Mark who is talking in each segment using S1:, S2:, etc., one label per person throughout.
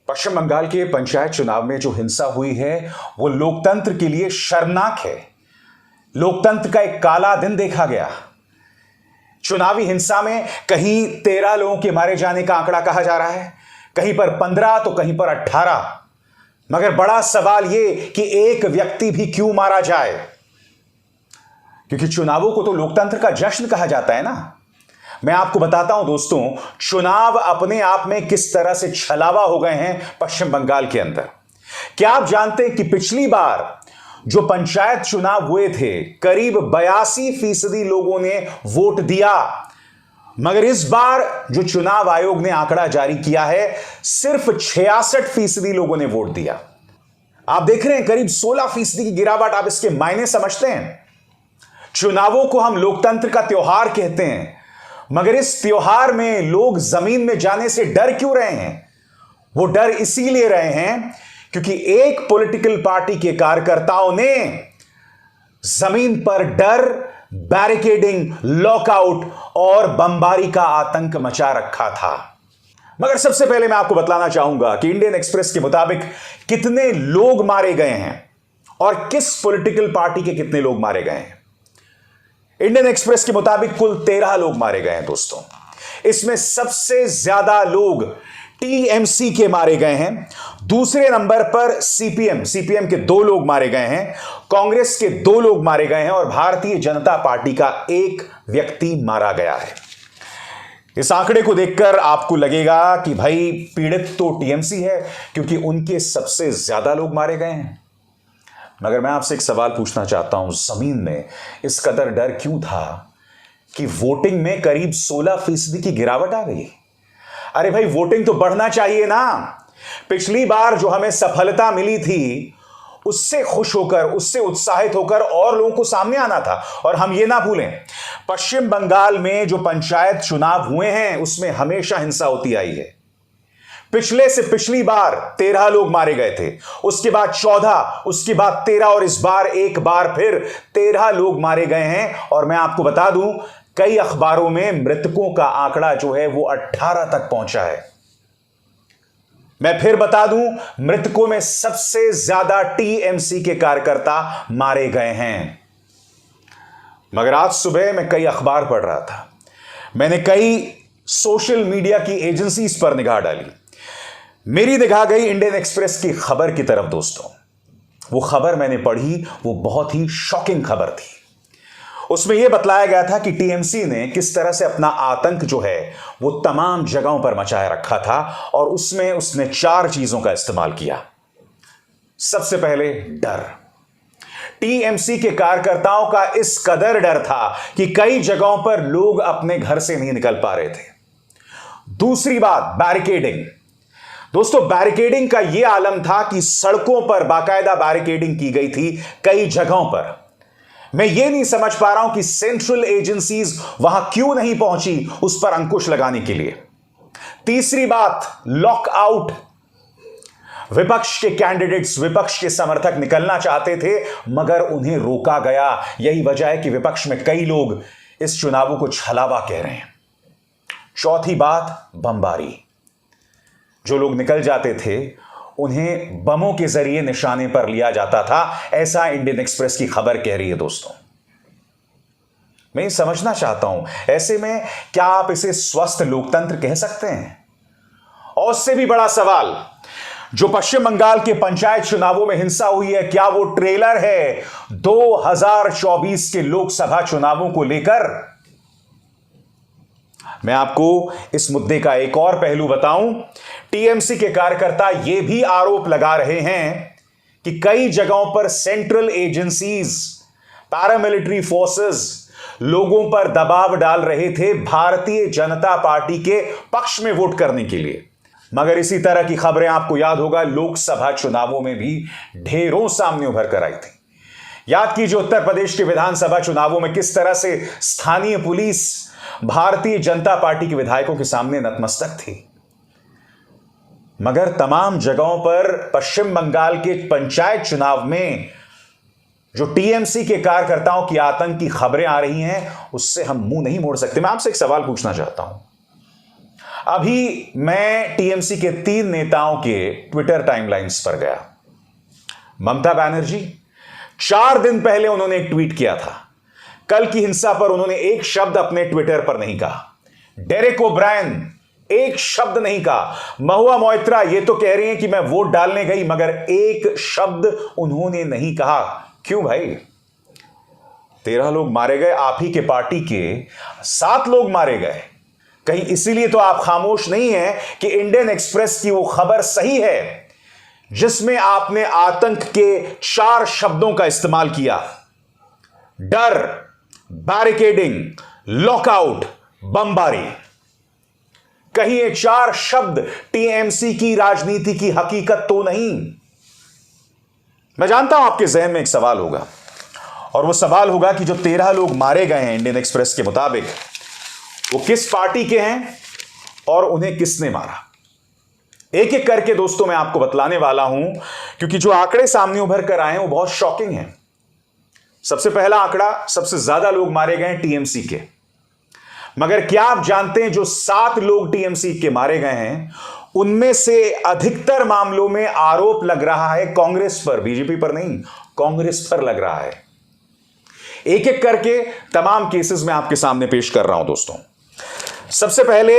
S1: पश्चिम बंगाल के पंचायत चुनाव में जो हिंसा हुई है वो लोकतंत्र के लिए शर्मनाक है। लोकतंत्र का एक काला दिन देखा गया। चुनावी हिंसा में कहीं 13 लोगों के मारे जाने का आंकड़ा कहा जा रहा है, कहीं पर 15 तो कहीं पर 18। मगर बड़ा सवाल यह कि एक व्यक्ति भी क्यों मारा जाए, क्योंकि चुनावों को तो लोकतंत्र का जश्न कहा जाता है ना। मैं आपको बताता हूं दोस्तों, चुनाव अपने आप में किस तरह से छलावा हो गए हैं पश्चिम बंगाल के अंदर। क्या आप जानते हैं कि पिछली बार जो पंचायत चुनाव हुए थे करीब 82% लोगों ने वोट दिया, मगर इस बार जो चुनाव आयोग ने आंकड़ा जारी किया है सिर्फ 66% लोगों ने वोट दिया। आप देख रहे हैं करीब 16% की गिरावट। आप इसके मायने समझते हैं? चुनावों को हम लोकतंत्र का त्योहार कहते हैं, मगर इस त्योहार में लोग जमीन में जाने से डर क्यों रहे हैं? वो डर इसीलिए रहे हैं क्योंकि एक पॉलिटिकल पार्टी के कार्यकर्ताओं ने जमीन पर डर, बैरिकेडिंग, लॉकआउट और बमबारी का आतंक मचा रखा था। मगर सबसे पहले मैं आपको बतलाना चाहूंगा कि इंडियन एक्सप्रेस के मुताबिक कितने लोग मारे गए हैं और किस पॉलिटिकल पार्टी के कितने लोग मारे गए हैं। इंडियन एक्सप्रेस के मुताबिक कुल 13 लोग मारे गए हैं दोस्तों। इसमें सबसे ज्यादा लोग टीएमसी के मारे गए हैं। दूसरे नंबर पर सीपीएम के 2 लोग मारे गए हैं, कांग्रेस के 2 लोग मारे गए हैं और भारतीय जनता पार्टी का 1 व्यक्ति मारा गया है। इस आंकड़े को देखकर आपको लगेगा कि भाई पीड़ित तो टीएमसी है क्योंकि उनके सबसे ज्यादा लोग मारे गए हैं। मगर मैं आपसे एक सवाल पूछना चाहता हूं, जमीन में इस कदर डर क्यों था कि वोटिंग में करीब 16% की गिरावट आ गई? अरे भाई, वोटिंग तो बढ़ना चाहिए ना। पिछली बार जो हमें सफलता मिली थी उससे खुश होकर, उससे उत्साहित होकर और लोगों को सामने आना था। और हम ये ना भूलें, पश्चिम बंगाल में जो पंचायत चुनाव हुए हैं उसमें हमेशा हिंसा होती आई है। पिछले से पिछली बार 13 लोग मारे गए थे, उसके बाद 14, उसके बाद 13 और इस बार एक बार फिर 13 लोग मारे गए हैं। और मैं आपको बता दूं, कई अखबारों में मृतकों का आंकड़ा जो है वो 18 तक पहुंचा है। मैं फिर बता दूं, मृतकों में सबसे ज्यादा टीएमसी के कार्यकर्ता मारे गए हैं। मगर आज सुबह मैं कई अखबार पढ़ रहा था, मैंने कई सोशल मीडिया की एजेंसीज पर निगाह डाली। मेरी निगाह गई इंडियन एक्सप्रेस की खबर की तरफ दोस्तों। वो खबर मैंने पढ़ी, वो बहुत ही शॉकिंग खबर थी। उसमें यह बतलाया गया था कि टीएमसी ने किस तरह से अपना आतंक जो है वो तमाम जगहों पर मचाए रखा था और उसमें उसने 4 चीजों का इस्तेमाल किया। सबसे पहले डर। टीएमसी के कार्यकर्ताओं का इस कदर डर था कि कई जगहों पर लोग अपने घर से नहीं निकल पा रहे थे। दूसरी बात, बैरिकेडिंग। दोस्तों, बैरिकेडिंग का यह आलम था कि सड़कों पर बाकायदा बैरिकेडिंग की गई थी कई जगहों पर। मैं यह नहीं समझ पा रहा हूं कि सेंट्रल एजेंसीज वहां क्यों नहीं पहुंची उस पर अंकुश लगाने के लिए। तीसरी बात, लॉकआउट। विपक्ष के कैंडिडेट्स, विपक्ष के समर्थक निकलना चाहते थे मगर उन्हें रोका गया। यही वजह है कि विपक्ष में कई लोग इस चुनावों को छलावा कह रहे हैं। चौथी बात, बमबारी। जो लोग निकल जाते थे उन्हें बमों के जरिए निशाने पर लिया जाता था, ऐसा इंडियन एक्सप्रेस की खबर कह रही है दोस्तों। मैं ये समझना चाहता हूं, ऐसे में क्या आप इसे स्वस्थ लोकतंत्र कह सकते हैं? और उससे भी बड़ा सवाल, जो पश्चिम बंगाल के पंचायत चुनावों में हिंसा हुई है, क्या वो ट्रेलर है 2024 के लोकसभा चुनावों को लेकर? मैं आपको इस मुद्दे का एक और पहलू बताऊं। टीएमसी के कार्यकर्ता यह भी आरोप लगा रहे हैं कि कई जगहों पर सेंट्रल एजेंसीज, पैरामिलिट्री फोर्सेस लोगों पर दबाव डाल रहे थे भारतीय जनता पार्टी के पक्ष में वोट करने के लिए। मगर इसी तरह की खबरें आपको याद होगा लोकसभा चुनावों में भी ढेरों सामने उभर कर आई थी। याद कीजिए उत्तर प्रदेश के विधानसभा चुनावों में किस तरह से स्थानीय पुलिस भारतीय जनता पार्टी के विधायकों के सामने नतमस्तक थी। मगर तमाम जगहों पर पश्चिम बंगाल के पंचायत चुनाव में जो टीएमसी के कार्यकर्ताओं की आतंक की खबरें आ रही हैं उससे हम मुंह नहीं मोड़ सकते। मैं आपसे एक सवाल पूछना चाहता हूं, अभी मैं टीएमसी के 3 नेताओं के ट्विटर टाइमलाइंस पर गया। ममता बनर्जी, 4 दिन पहले उन्होंने एक ट्वीट किया था। कल की हिंसा पर उन्होंने एक शब्द अपने ट्विटर पर नहीं कहा। डेरेक ओब्रायन, एक शब्द नहीं कहा। महुआ मोइत्रा ये तो कह रही हैं कि मैं वोट डालने गई, मगर एक शब्द उन्होंने नहीं कहा। क्यों भाई? 13 लोग मारे गए, आप ही के पार्टी के 7 लोग मारे गए। कहीं इसीलिए तो आप खामोश नहीं हैं कि इंडियन एक्सप्रेस की वो खबर सही है जिसमें आपने आतंक के 4 शब्दों का इस्तेमाल किया। डर, बैरिकेडिंग, लॉकआउट, बमबारी। कहीं ये 4 शब्द टीएमसी की राजनीति की हकीकत तो नहीं? मैं जानता हूं आपके जहन में एक सवाल होगा, और वो सवाल होगा कि जो 13 लोग मारे गए हैं इंडियन एक्सप्रेस के मुताबिक, वो किस पार्टी के हैं और उन्हें किसने मारा। एक एक करके दोस्तों मैं आपको बतलाने वाला हूं, क्योंकि जो आंकड़े सामने उभर कर आए हैं वो बहुत शॉकिंग हैं। सबसे पहला आंकड़ा, सबसे ज्यादा लोग मारे गए टीएमसी के। मगर क्या आप जानते हैं जो 7 लोग टीएमसी के मारे गए हैं, उनमें से अधिकतर मामलों में आरोप लग रहा है कांग्रेस पर, बीजेपी पर नहीं, कांग्रेस पर लग रहा है। एक एक करके तमाम केसेस में आपके सामने पेश कर रहा हूं दोस्तों। सबसे पहले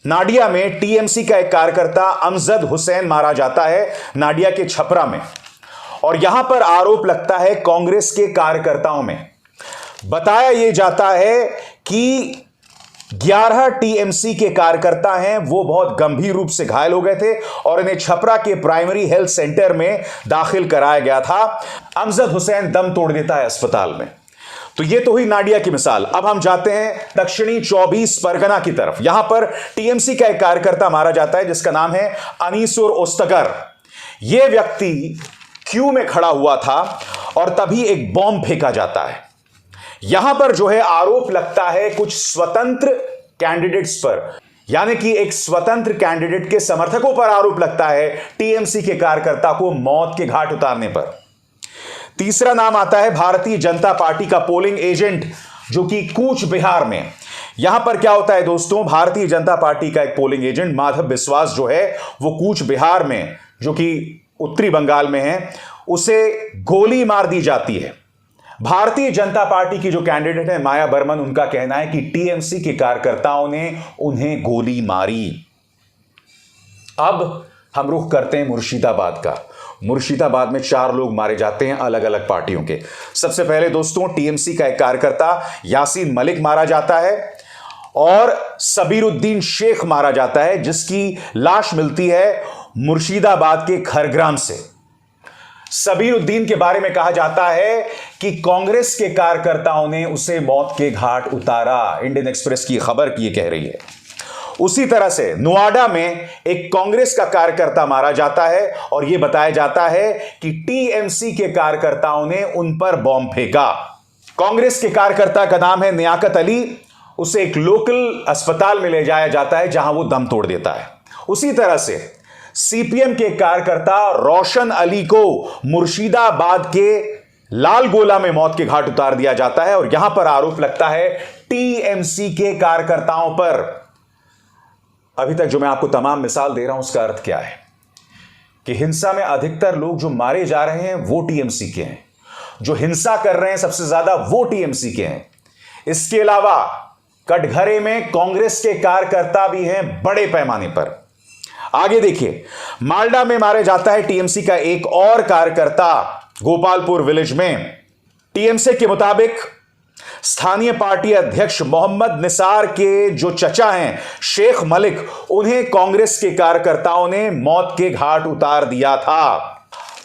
S1: नाडिया में टीएमसी का एक कार्यकर्ता अमजद हुसैन मारा जाता है, नाडिया के छपरा में, और यहां पर आरोप लगता है कांग्रेस के कार्यकर्ताओं में। बताया यह जाता है कि 11 टीएमसी के कार्यकर्ता हैं, वो बहुत गंभीर रूप से घायल हो गए थे और इन्हें छपरा के प्राइमरी हेल्थ सेंटर में दाखिल कराया गया था। अमजद हुसैन दम तोड़ देता है अस्पताल में। तो ये तो हुई नाडिया की मिसाल। अब हम जाते हैं दक्षिणी 24 परगना की तरफ। यहां पर टीएमसी का एक कार्यकर्ता मारा जाता है जिसका नाम है अनीसुर ओस्तगर। यह व्यक्ति क्यू में खड़ा हुआ था और तभी एक बॉम्ब फेंका जाता है। यहां पर जो है आरोप लगता है कुछ स्वतंत्र कैंडिडेट्स पर, यानी कि एक स्वतंत्र कैंडिडेट के समर्थकों पर आरोप लगता है टीएमसी के कार्यकर्ता को मौत के घाट उतारने पर। तीसरा नाम आता है भारतीय जनता पार्टी का पोलिंग एजेंट, जो कि कूच बिहार में। यहां पर क्या होता है दोस्तों, भारतीय जनता पार्टी का एक पोलिंग एजेंट माधव विश्वास जो है वो कूच बिहार में, जो कि उत्तरी बंगाल में है, उसे गोली मार दी जाती है। भारतीय जनता पार्टी की जो कैंडिडेट है माया बर्मन, उनका कहना है कि टीएमसी के कार्यकर्ताओं ने उन्हें गोली मारी। अब हम रुख करते हैं मुर्शिदाबाद का। मुर्शिदाबाद में 4 लोग मारे जाते हैं अलग अलग पार्टियों के। सबसे पहले दोस्तों टीएमसी का एक कार्यकर्ता यासीन मलिक मारा जाता है और सबीरुद्दीन शेख मारा जाता है, जिसकी लाश मिलती है मुर्शिदाबाद के खरग्राम से। सबीरुद्दीन के बारे में कहा जाता है कि कांग्रेस के कार्यकर्ताओं ने उसे मौत के घाट उतारा। इंडियन एक्सप्रेस की खबर की कह रही है। उसी तरह से नोएडा में एक कांग्रेस का कार्यकर्ता मारा जाता है और यह बताया जाता है कि टीएमसी के कार्यकर्ताओं ने उन पर बॉम्ब फेंका। कांग्रेस के कार्यकर्ता का नाम है नियाकत अली। उसे एक लोकल अस्पताल में ले जाया जाता है जहां वो दम तोड़ देता है। उसी तरह से सीपीएम के कार्यकर्ता रोशन अली को मुर्शिदाबाद के लालगोला में मौत के घाट उतार दिया जाता है और यहां पर आरोप लगता है टीएमसी के कार्यकर्ताओं पर। अभी तक जो मैं आपको तमाम मिसाल दे रहा हूं उसका अर्थ क्या है कि हिंसा में अधिकतर लोग जो मारे जा रहे हैं वो टीएमसी के हैं, जो हिंसा कर रहे हैं सबसे ज्यादा वो टीएमसी के हैं। इसके अलावा कटघरे में कांग्रेस के कार्यकर्ता भी हैं बड़े पैमाने पर। आगे देखिए, मालडा में मारे जाता है टीएमसी का एक और कार्यकर्ता गोपालपुर विलेज में। टीएमसी के मुताबिक स्थानीय पार्टी अध्यक्ष मोहम्मद निसार के जो चचा हैं शेख मलिक, उन्हें कांग्रेस के कार्यकर्ताओं ने मौत के घाट उतार दिया था।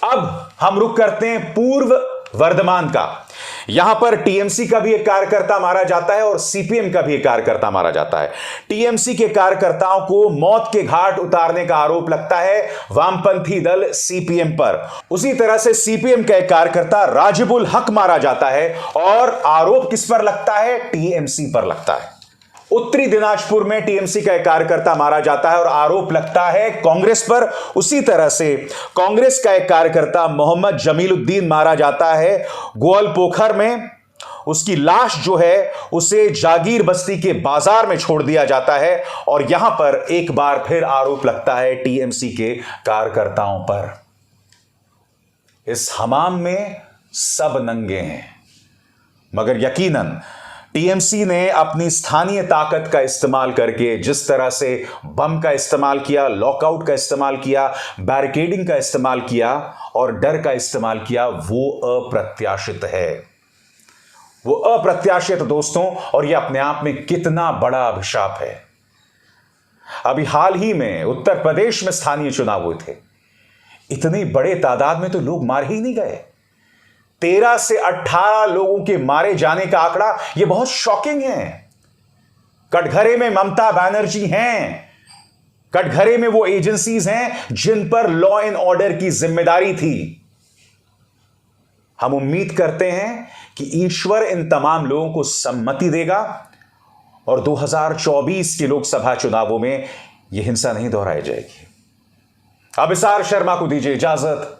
S1: अब हम रुक करते हैं पूर्व वर्धमान का। यहां पर टीएमसी का भी एक कार्यकर्ता मारा जाता है और सीपीएम का भी एक कार्यकर्ता मारा जाता है। टीएमसी के कार्यकर्ताओं को मौत के घाट उतारने का आरोप लगता है वामपंथी दल सीपीएम पर। उसी तरह से सीपीएम का एक कार्यकर्ता राजिबुल हक मारा जाता है और आरोप किस पर लगता है? टीएमसी पर लगता है। उत्तरी दिनाजपुर में टीएमसी का एक कार्यकर्ता मारा जाता है और आरोप लगता है कांग्रेस पर। उसी तरह से कांग्रेस का एक कार्यकर्ता मोहम्मद जमीलुद्दीन मारा जाता है गोलपोखर में। उसकी लाश जो है उसे जागीर बस्ती के बाजार में छोड़ दिया जाता है और यहां पर एक बार फिर आरोप लगता है टीएमसी के कार्यकर्ताओं पर। इस हमाम में सब नंगे हैं, मगर यकीनन टीएमसी ने अपनी स्थानीय ताकत का इस्तेमाल करके जिस तरह से बम का इस्तेमाल किया, लॉकआउट का इस्तेमाल किया, बैरिकेडिंग का इस्तेमाल किया और डर का इस्तेमाल किया, वो अप्रत्याशित है। वो अप्रत्याशित दोस्तों, और यह अपने आप में कितना बड़ा अभिशाप है। अभी हाल ही में उत्तर प्रदेश में स्थानीय चुनाव हुए थे। इतनी बड़े तादाद में तो लोग मारे ही नहीं गए। 13 से 18 लोगों के मारे जाने का आंकड़ा यह बहुत शॉकिंग है। कटघरे में ममता बनर्जी हैं, कटघरे में वो एजेंसीज हैं जिन पर लॉ एंड ऑर्डर की जिम्मेदारी थी। हम उम्मीद करते हैं कि ईश्वर इन तमाम लोगों को सम्मति देगा और 2024 के लोकसभा चुनावों में यह हिंसा नहीं दोहराई जाएगी। अभिसार शर्मा को दीजिए इजाजत।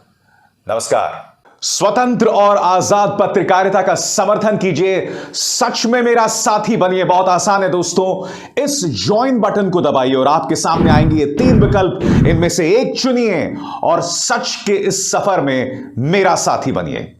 S1: नमस्कार। स्वतंत्र और आजाद पत्रकारिता का समर्थन कीजिए, सच में मेरा साथी बनिए। बहुत आसान है दोस्तों, इस ज्वाइन बटन को दबाइए और आपके सामने आएंगे ये 3 विकल्प, इनमें से एक चुनिए और सच के इस सफर में मेरा साथी बनिए।